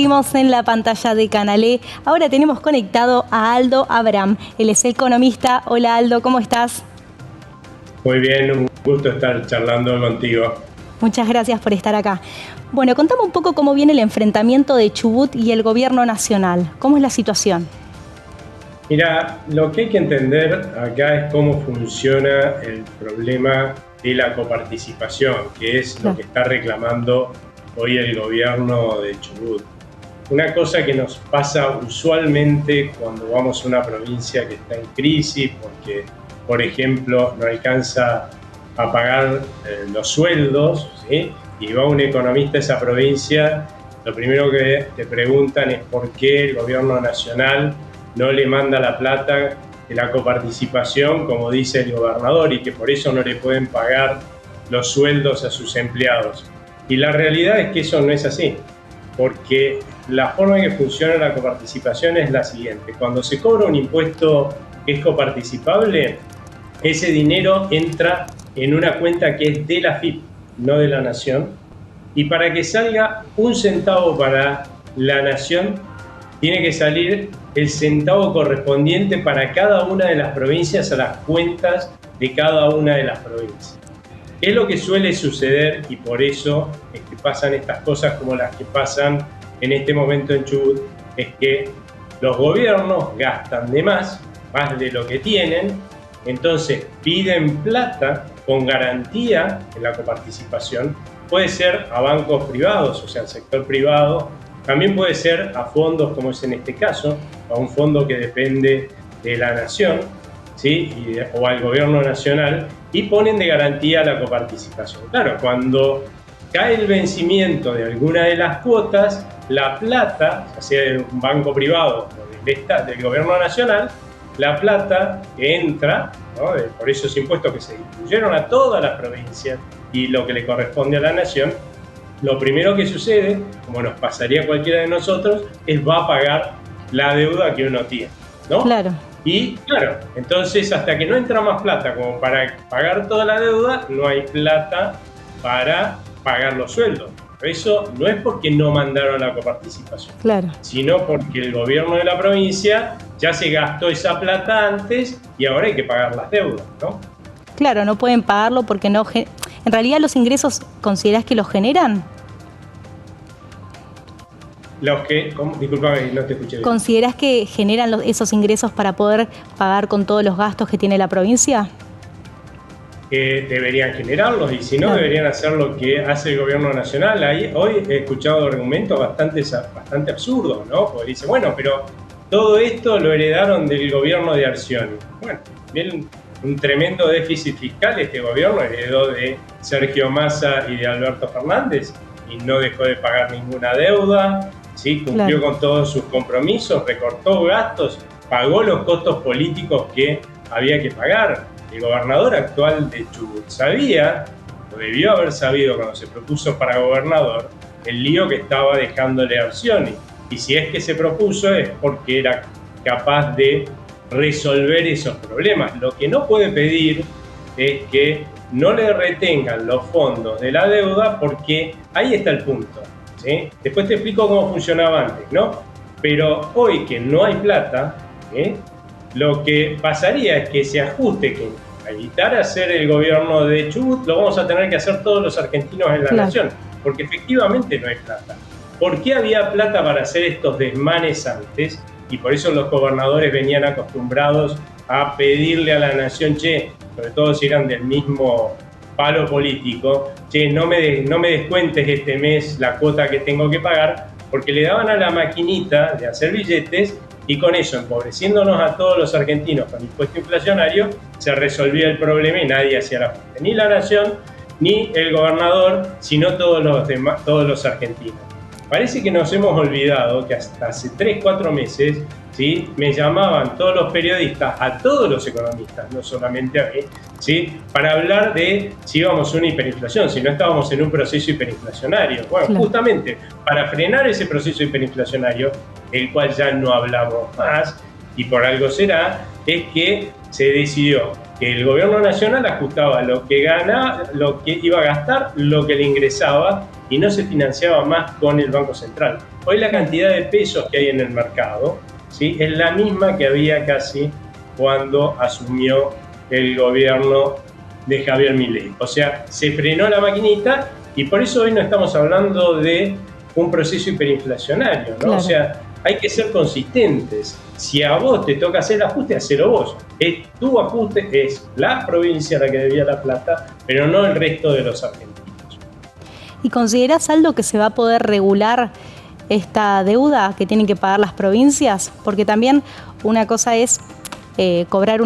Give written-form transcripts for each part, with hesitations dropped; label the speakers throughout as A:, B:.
A: seguimos en la pantalla de Canal E. Ahora tenemos conectado a Aldo Abraham. Él es economista. Hola Aldo, ¿cómo estás?
B: Muy bien, un gusto estar charlando contigo.
A: Muchas gracias por estar acá. Bueno, contame un poco cómo viene el enfrentamiento de Chubut y el gobierno nacional. ¿Cómo es la situación?
B: Mira, lo que hay que entender acá es cómo funciona el problema de la coparticipación, que es lo que está reclamando hoy el gobierno de Chubut. Una cosa que nos pasa usualmente cuando vamos a una provincia que está en crisis, porque, por ejemplo, no alcanza a pagar los sueldos, ¿sí? Y va un economista a esa provincia, lo primero que te preguntan es por qué el gobierno nacional no le manda la plata de la coparticipación, como dice el gobernador, y que por eso no le pueden pagar los sueldos a sus empleados. Y la realidad es que eso no es así, porque la forma en que funciona la coparticipación es la siguiente. Cuando se cobra un impuesto que es coparticipable, ese dinero entra en una cuenta que es de la AFIP, no de la Nación, y para que salga un centavo para la Nación, tiene que salir el centavo correspondiente para cada una de las provincias a las cuentas de cada una de las provincias. Es lo que suele suceder y por eso es que pasan estas cosas como las que pasan en este momento en Chubut, es que los gobiernos gastan de más de lo que tienen, entonces piden plata con garantía en la coparticipación, puede ser a bancos privados, o sea, al sector privado, también puede ser a fondos, como es en este caso, a un fondo que depende de la nación, ¿sí? O al gobierno nacional, y ponen de garantía la coparticipación. Claro, cuando cae el vencimiento de alguna de las cuotas, la plata, ya sea de un banco privado o del gobierno nacional, la plata que entra, ¿no? Por esos impuestos que se distribuyeron a todas las provincias y lo que le corresponde a la nación, lo primero que sucede, como nos pasaría a cualquiera de nosotros, es va a pagar la deuda que uno tiene, ¿no?
A: Claro.
B: Y claro, entonces hasta que no entra más plata como para pagar toda la deuda, no hay plata para pagar los sueldos. Pero eso no es porque no mandaron la coparticipación,
A: Claro,
B: sino porque el gobierno de la provincia ya se gastó esa plata antes y ahora hay que pagar las deudas, ¿no?
A: claro, no pueden pagarlo porque no... En realidad, ¿los ingresos considerás que los generan?
B: Disculpame, no te escuché bien.
A: ¿Considerás que generan esos ingresos para poder pagar con todos los gastos que tiene la provincia?
B: Deberían generarlos y si no, claro, deberían hacer lo que hace el gobierno nacional. Hoy he escuchado argumentos bastante absurdos, ¿no? Porque dice, bueno, pero todo esto lo heredaron del gobierno de Arcioni. Bueno, bien, un tremendo déficit fiscal este gobierno heredó de Sergio Massa y de Alberto Fernández y no dejó de pagar ninguna deuda, ¿sí? Cumplió, claro, con todos sus compromisos, recortó gastos, pagó los costos políticos que había que pagar. El gobernador actual de Chubut sabía, o debió haber sabido cuando se propuso para gobernador, el lío que estaba dejándole a Arcioni. Y si es que se propuso es porque era capaz de resolver esos problemas. Lo que no puede pedir es que no le retengan los fondos de la deuda porque ahí está el punto, ¿sí? Después te explico cómo funcionaba antes, ¿no? Pero hoy que no hay plata, ¿sí?, lo que pasaría es que se ajuste, que a evitar hacer el gobierno de Chubut, lo vamos a tener que hacer todos los argentinos en la, claro, nación, porque efectivamente no hay plata. ¿Por qué había plata para hacer estos desmanes antes? Y por eso los gobernadores venían acostumbrados a pedirle a la nación, che, sobre todo si eran del mismo palo político, che, no me descuentes este mes la cuota que tengo que pagar, porque le daban a la maquinita de hacer billetes y con eso, empobreciéndonos a todos los argentinos con impuesto inflacionario, se resolvía el problema y nadie hacía la frente. Ni la nación, ni el gobernador, sino todos los argentinos. Parece que nos hemos olvidado que hasta hace 3-4 meses, ¿sí?, me llamaban todos los periodistas, a todos los economistas, no solamente a mí, ¿sí?, para hablar de si íbamos a una hiperinflación, si no estábamos en un proceso hiperinflacionario. Bueno, claro, justamente para frenar ese proceso hiperinflacionario, el cual ya no hablamos más, y por algo será, es que se decidió que el gobierno nacional ajustaba lo que gana, lo que iba a gastar, lo que le ingresaba, y no se financiaba más con el Banco Central. Hoy la cantidad de pesos que hay en el mercado, ¿sí?, es la misma que había casi cuando asumió el gobierno de Javier Milei. O sea, se frenó la maquinita y por eso hoy no estamos hablando de un proceso hiperinflacionario, ¿no?
A: Claro.
B: O sea, hay que ser consistentes. Si a vos te toca hacer el ajuste, hacelo vos. Es tu ajuste, es la provincia la que debía la plata, pero no el resto de los argentinos.
A: ¿Y considerás, Aldo, que se va a poder regular esta deuda que tienen que pagar las provincias? Porque también una cosa es cobrar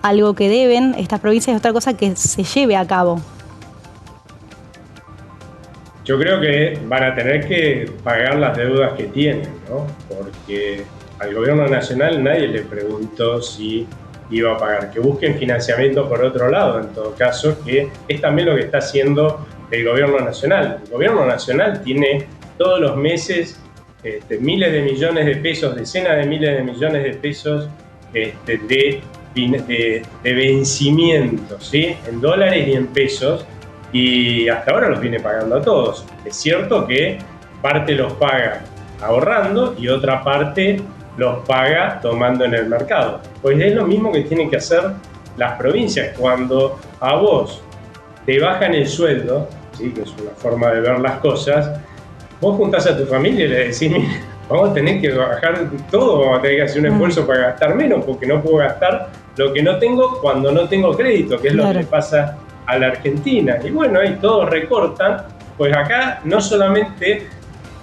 A: algo que deben estas provincias y otra cosa que se lleve a cabo.
B: Yo creo que van a tener que pagar las deudas que tienen, ¿no? Porque al gobierno nacional nadie le preguntó si iba a pagar, que busquen financiamiento por otro lado, en todo caso, que es también lo que está haciendo el gobierno nacional. El gobierno nacional tiene todos los meses miles de millones de pesos, decenas de miles de millones de pesos de vencimientos, ¿sí?, en dólares y en pesos, y hasta ahora los viene pagando a todos. Es cierto que parte los paga ahorrando y otra parte los paga tomando en el mercado. Pues es lo mismo que tienen que hacer las provincias. Cuando a vos te bajan el sueldo, ¿sí?, que es una forma de ver las cosas, vos juntás a tu familia y le decís, mira, vamos a tener que bajar todo, vamos a tener que hacer un esfuerzo para gastar menos, porque no puedo gastar lo que no tengo cuando no tengo crédito, que es lo que le pasa a la Argentina. Y bueno, ahí todos recortan, pues acá no solamente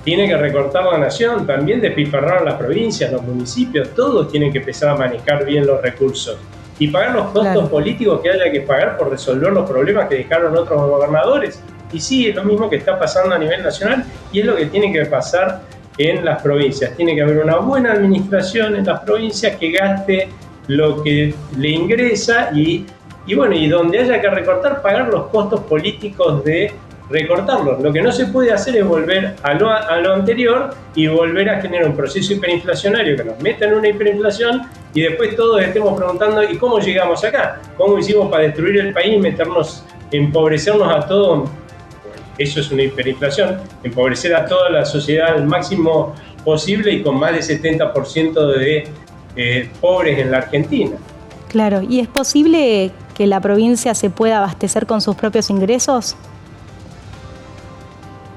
B: tiene que recortar la nación, también despilfarraron las provincias, los municipios, todos tienen que empezar a manejar bien los recursos y pagar los costos políticos que haya que pagar por resolver los problemas que dejaron otros gobernadores. Y sí, es lo mismo que está pasando a nivel nacional y es lo que tiene que pasar en las provincias. Tiene que haber una buena administración en las provincias que gaste lo que le ingresa y bueno, y donde haya que recortar, pagar los costos políticos de recortarlos. Lo que no se puede hacer es volver a lo anterior y volver a generar un proceso hiperinflacionario que nos meta en una hiperinflación y después todos estemos preguntando ¿y cómo llegamos acá? ¿Cómo hicimos para destruir el país, empobrecernos a todos? Bueno, eso es una hiperinflación, empobrecer a toda la sociedad al máximo posible y con más del 70% de pobres en la Argentina.
A: Claro, ¿y es posible que la provincia se pueda abastecer con sus propios ingresos?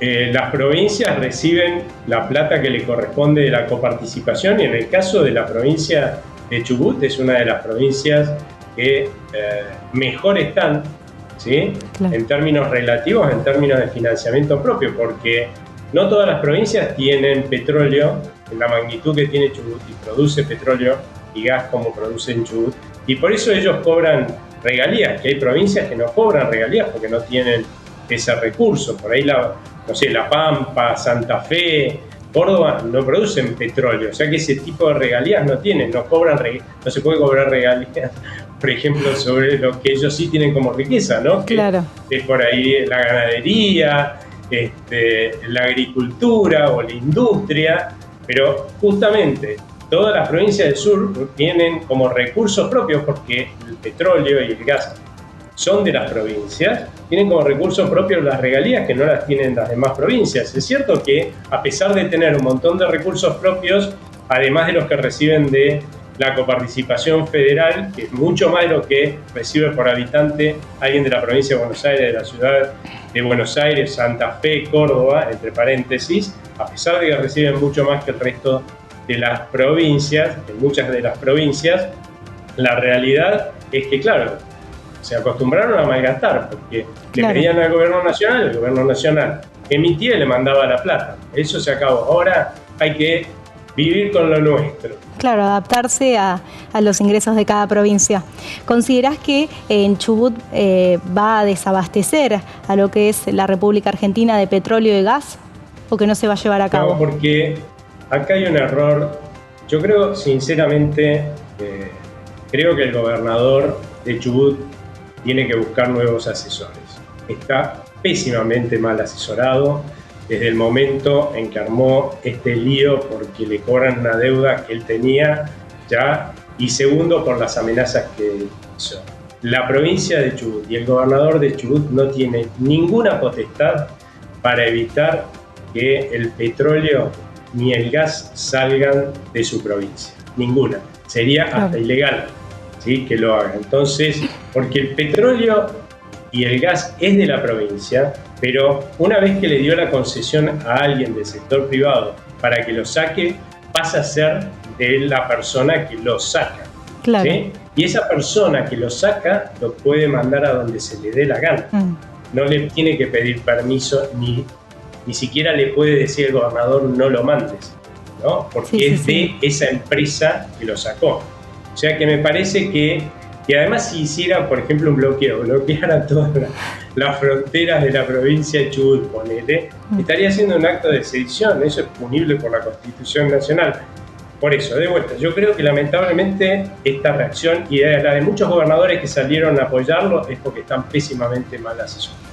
B: Las provincias reciben la plata que le corresponde de la coparticipación y en el caso de la provincia de Chubut es una de las provincias que mejor están, ¿sí?, claro, en términos relativos, en términos de financiamiento propio, porque no todas las provincias tienen petróleo en la magnitud que tiene Chubut y produce petróleo y gas como produce en Chubut, y por eso ellos cobran regalías, que hay provincias que no cobran regalías porque no tienen ese recurso. Por ahí La Pampa, Santa Fe, Córdoba no producen petróleo, o sea que ese tipo de regalías no tienen, no se puede cobrar regalías, por ejemplo, sobre lo que ellos sí tienen como riqueza, ¿no?
A: Claro.
B: Que es por ahí la ganadería, la agricultura o la industria, pero justamente todas las provincias del sur tienen como recursos propios, porque el petróleo y el gas son de las provincias, tienen como recursos propios las regalías que no las tienen las demás provincias. Es cierto que a pesar de tener un montón de recursos propios, además de los que reciben de la coparticipación federal, que es mucho más de lo que recibe por habitante alguien de la provincia de Buenos Aires, de la ciudad de Buenos Aires, Santa Fe, Córdoba, entre paréntesis, a pesar de que reciben mucho más que el resto de las provincias, en muchas de las provincias, la realidad es que, claro, se acostumbraron a malgastar, porque le pedían al gobierno nacional, el gobierno nacional emitía y le mandaba la plata. Eso se acabó. Ahora hay que vivir con lo nuestro.
A: Claro, adaptarse a los ingresos de cada provincia. ¿Considerás que en Chubut va a desabastecer a lo que es la República Argentina de petróleo y gas, o que no se va a llevar a cabo?
B: No, porque acá hay un error. Yo creo, sinceramente, creo que el gobernador de Chubut tiene que buscar nuevos asesores. Está pésimamente mal asesorado desde el momento en que armó este lío porque le cobran una deuda que él tenía ya, y segundo por las amenazas que hizo. La provincia de Chubut y el gobernador de Chubut no tiene ninguna potestad para evitar que el petróleo ni el gas salgan de su provincia. Ninguna. Sería hasta ilegal, ¿sí?, que lo haga. Entonces, porque el petróleo y el gas es de la provincia, pero una vez que le dio la concesión a alguien del sector privado para que lo saque, pasa a ser de la persona que lo saca.
A: Claro.
B: ¿Sí? Y esa persona que lo saca lo puede mandar a donde se le dé la gana. No le tiene que pedir permiso, ni siquiera le puede decir al gobernador no lo mandes, ¿no? Porque es de esa empresa que lo sacó. O sea que me parece que además si hiciera, por ejemplo, un bloqueo, bloqueara todas las fronteras de la provincia de Chubut, ponele, estaría haciendo un acto de sedición. Eso es punible por la Constitución Nacional. Por eso, de vuelta, yo creo que lamentablemente esta reacción y la de muchos gobernadores que salieron a apoyarlo es porque están pésimamente mal asesorados.